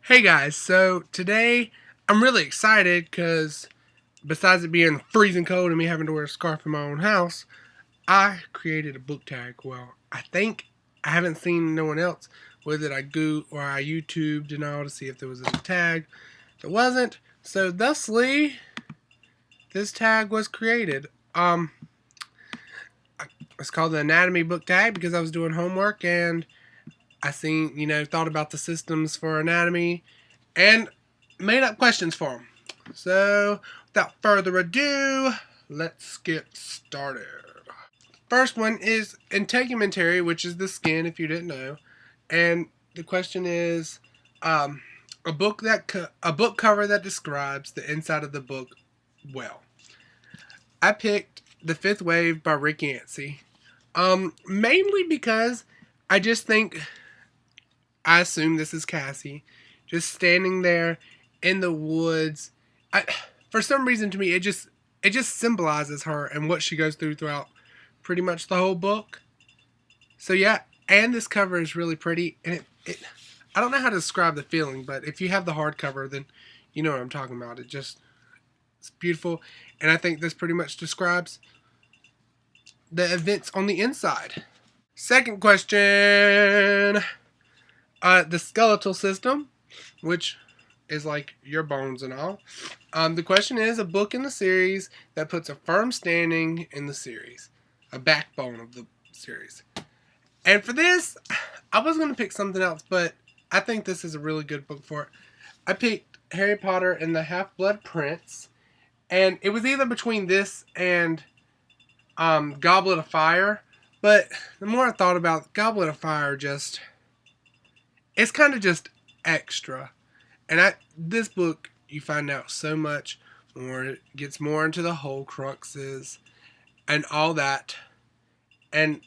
Hey guys, so today I'm really excited because besides it being freezing cold and me having to wear a scarf in my own house, I created a book tag. Well, I haven't seen no one else with it. I YouTubed and all to see if there was a tag. There wasn't, so thusly this tag was created. It's called the Anatomy book tag because I was doing homework and I thought about the systems for anatomy and made up questions for them. So, without further ado, let's get started. First one is Integumentary, which is the skin, if you didn't know. And the question is, a book cover that describes the inside of the book well. I picked The Fifth Wave by Rick Yancey. Mainly because I just think, I assume this is Cassie, just standing there in the woods. For some reason, to me, it just symbolizes her and what she goes throughout pretty much the whole book. So yeah, and this cover is really pretty, and I don't know how to describe the feeling, but if you have the hardcover, then you know what I'm talking about. It's beautiful, and I think this pretty much describes the events on the inside. Second question. The skeletal system, which is like your bones and all. The question is a book in the series that puts a firm standing in the series, a backbone of the series. And for this, I was going to pick something else, but I think this is a really good book for it. I picked Harry Potter and the Half-Blood Prince, and it was either between this and Goblet of Fire, but the more I thought about it, Goblet of Fire it's kind of just extra. And this book, you find out so much more. It gets more into the whole cruxes and all that. And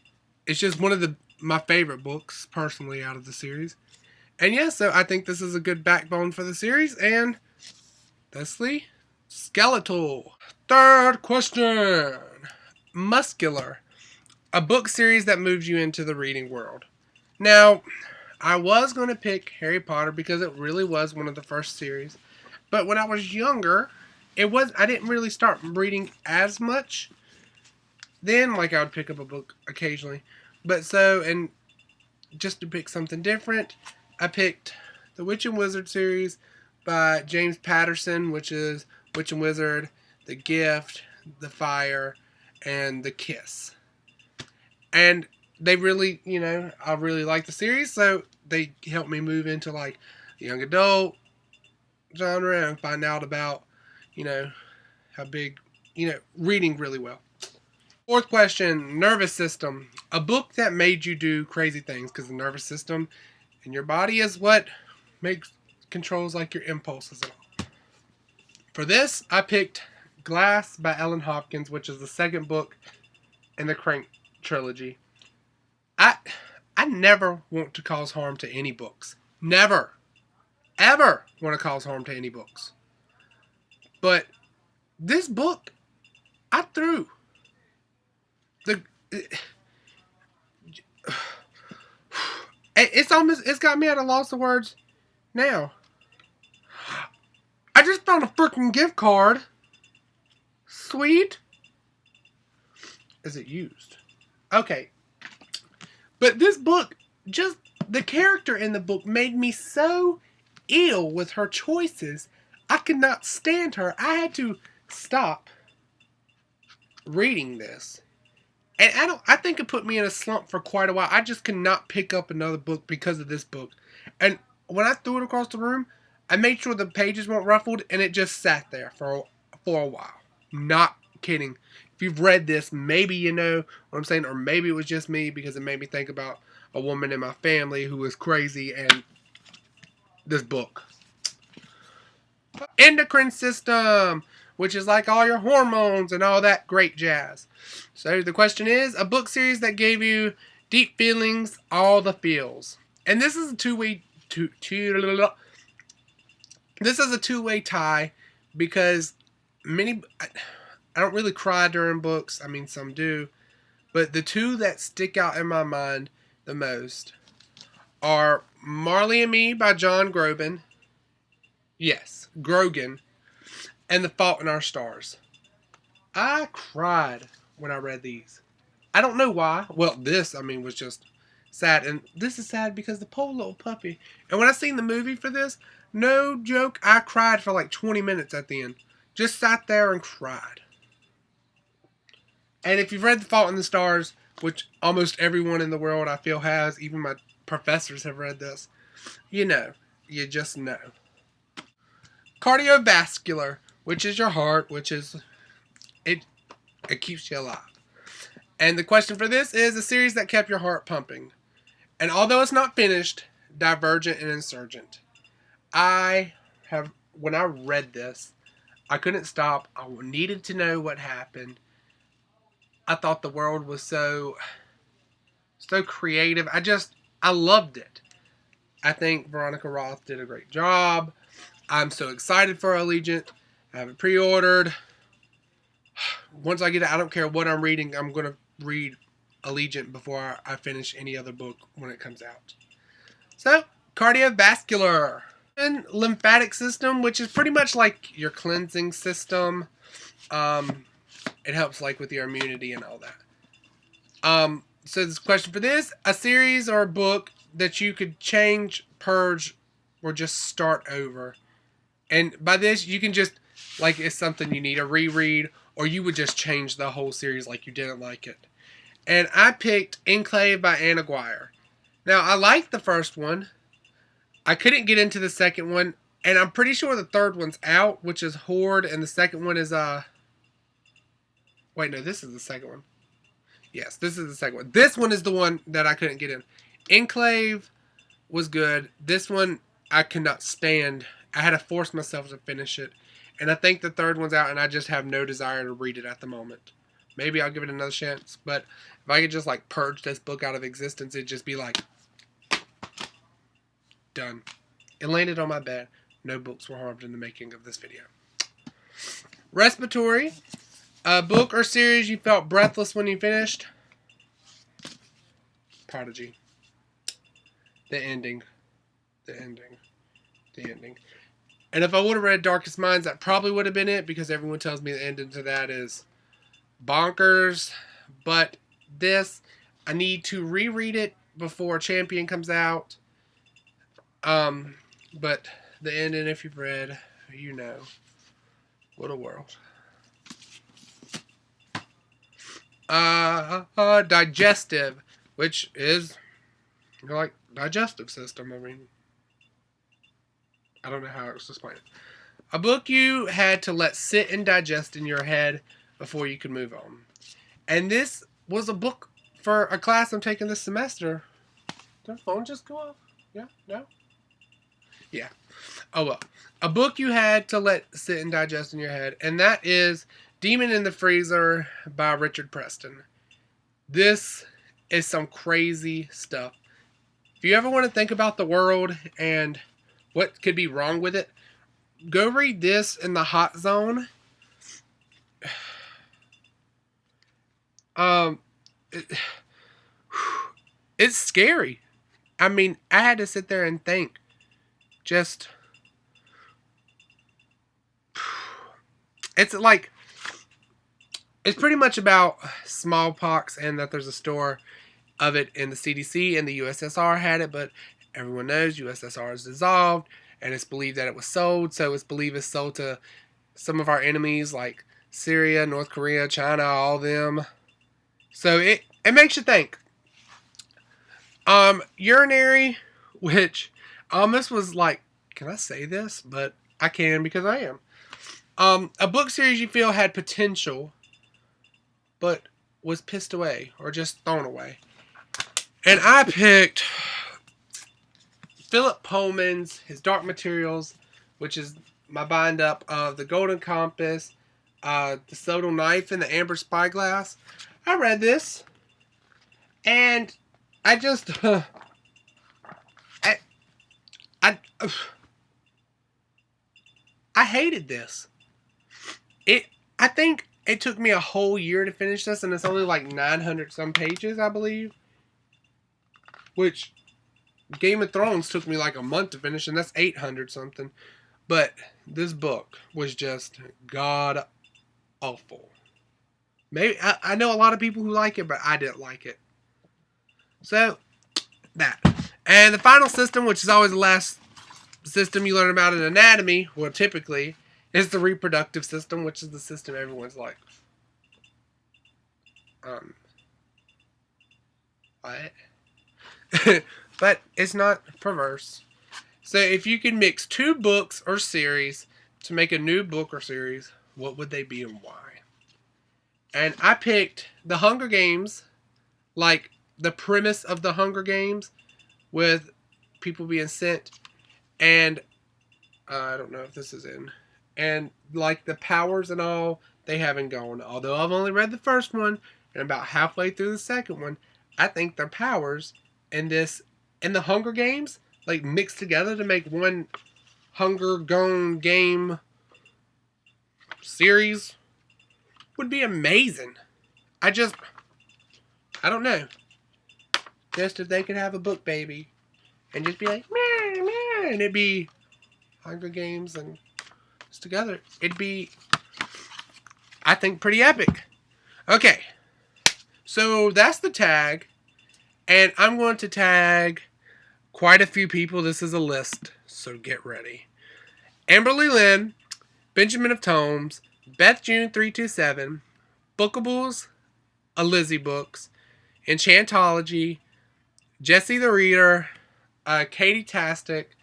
it's just one of my favorite books, personally, out of the series. And yeah, so I think this is a good backbone for the series. And thusly, Skeletal. Third question. Muscular. A book series that moves you into the reading world. Now, I was going to pick Harry Potter because it really was one of the first series. But when I was younger, I didn't really start reading as much. Then, like, I would pick up a book occasionally. And just to pick something different, I picked the Witch and Wizard series by James Patterson, which is Witch and Wizard, The Gift, The Fire, and The Kiss. And they really, I really like the series, so they helped me move into, like, the young adult genre and find out about, how big, reading really well. Fourth question, nervous system. A book that made you do crazy things, because the nervous system in your body is what controls, like, your impulses and all. For this, I picked Glass by Ellen Hopkins, which is the second book in the Crank trilogy. I never want to cause harm to any books. Never. Ever want to cause harm to any books. But this book, I threw. It's got me at a loss of words now. I just found a freaking gift card. Sweet. Is it used? Okay. But this book, just the character in the book made me so ill with her choices. I could not stand her. I had to stop reading this. And I think it put me in a slump for quite a while. I just could not pick up another book because of this book. And when I threw it across the room, I made sure the pages weren't ruffled and it just sat there for a while. Not kidding. If you've read this, maybe you know what I'm saying, or maybe it was just me because it made me think about a woman in my family who was crazy and this book. Endocrine system, which is like all your hormones and all that great jazz. So the question is, a book series that gave you deep feelings, all the feels. And this is a two-way tie because I don't really cry during books. I mean, some do. But the two that stick out in my mind the most are Marley and Me by John Groban Yes, Grogan, and The Fault in Our Stars. I cried when I read these. I don't know why. Well, this, I mean, was just sad. And this is sad because the poor little puppy. And when I seen the movie for this, no joke, I cried for like 20 minutes at the end. Just sat there and cried. And if you've read The Fault in the Stars, which almost everyone in the world I feel has, even my professors have read this, you know. You just know. Cardiovascular, which is your heart, which is, it keeps you alive. And the question for this is a series that kept your heart pumping. And although it's not finished, Divergent and Insurgent. When I read this, I couldn't stop. I needed to know what happened. I thought the world was so creative. I loved it. I think Veronica Roth did a great job. I'm so excited for Allegiant. I have it pre-ordered. Once I get it, I don't care what I'm reading. I'm going to read Allegiant before I finish any other book when it comes out. So, Cardiovascular. And Lymphatic system, which is pretty much like your cleansing system. It helps like with your immunity and all that. So this question for this, a series or a book that you could change, purge, or just start over. And by this, you can just, like, it's something you need to reread, or you would just change the whole series like you didn't like it. And I picked Enclave by Anna Guire. Now, I liked the first one. I couldn't get into the second one, and I'm pretty sure the third one's out, which is Horde, and the second one is, wait, no, this is the second one. Yes, this is the second one. This one is the one that I couldn't get in. Enclave was good. This one, I could not stand. I had to force myself to finish it. And I think the third one's out, and I just have no desire to read it at the moment. Maybe I'll give it another chance. But if I could just, like, purge this book out of existence, it'd just be like, done. It landed on my bed. No books were harmed in the making of this video. Respiratory. A book or series you felt breathless when you finished? Prodigy. The ending. And if I would have read Darkest Minds, that probably would have been it, because everyone tells me the ending to that is bonkers. But this, I need to reread it before Champion comes out. But the ending, if you've read, you know. What a world. Digestive, which is, you know, like digestive system. I mean, I don't know how else to explain it. A book you had to let sit and digest in your head before you could move on. And this was a book for a class I'm taking this semester. Did the phone just go off? Yeah? No? Yeah. Oh well. A book you had to let sit and digest in your head. And that is Demon in the Freezer by Richard Preston. This is some crazy stuff. If you ever want to think about the world and what could be wrong with it, go read this in the hot zone. It's scary. I mean, I had to sit there and think. Just, it's like, it's pretty much about smallpox, and that there's a store of it in the CDC, and the USSR had it, but everyone knows USSR is dissolved, and it's believed that it was sold, so it's believed it's sold to some of our enemies, like Syria, North Korea, China, all them. So it makes you think. Urinary, which almost was like, can I say this? But I can, because I am. A book series you feel had potential, but was pissed away or just thrown away. And I picked Philip Pullman's his Dark Materials, which is my bind up of The Golden Compass, The Subtle Knife, and The Amber Spyglass. I read this, and I just I hated this. I think it took me a whole year to finish this, and it's only like 900 some pages, I believe. Which Game of Thrones took me like a month to finish, and that's 800 something. But this book was just god awful. Maybe I know a lot of people who like it, but I didn't like it. So that. And the final system, which is always the last system you learn about in anatomy, well, typically, is the reproductive system, which is the system everyone's like, what? But it's not perverse. So if you can mix two books or series to make a new book or series, what would they be and why? And I picked The Hunger Games, like the premise of The Hunger Games, with people being sent, and I don't know if this is in, and like the powers and all they haven't gone. Although I've only read the first one and about halfway through the second one, I think their powers in the Hunger Games, like mixed together to make one Hunger Gone game series, would be amazing. I don't know. Just if they could have a book baby and just be like, meh, meh, and it'd be Hunger Games and it's together. It'd be, I think, pretty epic. Okay. So that's the tag. And I'm going to tag quite a few people. This is a list, so get ready. Amberly Lynn, Benjamin of Tomes, Beth June 327, Bookables, A Lizzie Books, Enchantology, Jesse the Reader, Katie Tastic,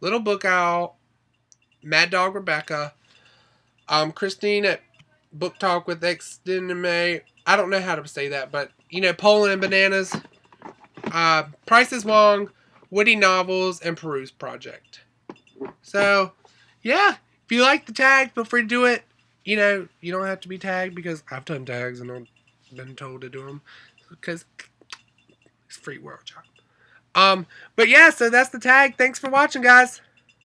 Little Book Owl, Mad Dog Rebecca, Christine at Book Talk with Extendame. I don't know how to say that, but Poland and Bananas, Prices Wong, Witty Novels, and Peruse Project. So, yeah, if you like the tag, feel free to do it. You don't have to be tagged because I've done tags and I've been told to do them because it's free world job. But yeah, so that's the tag. Thanks for watching, guys.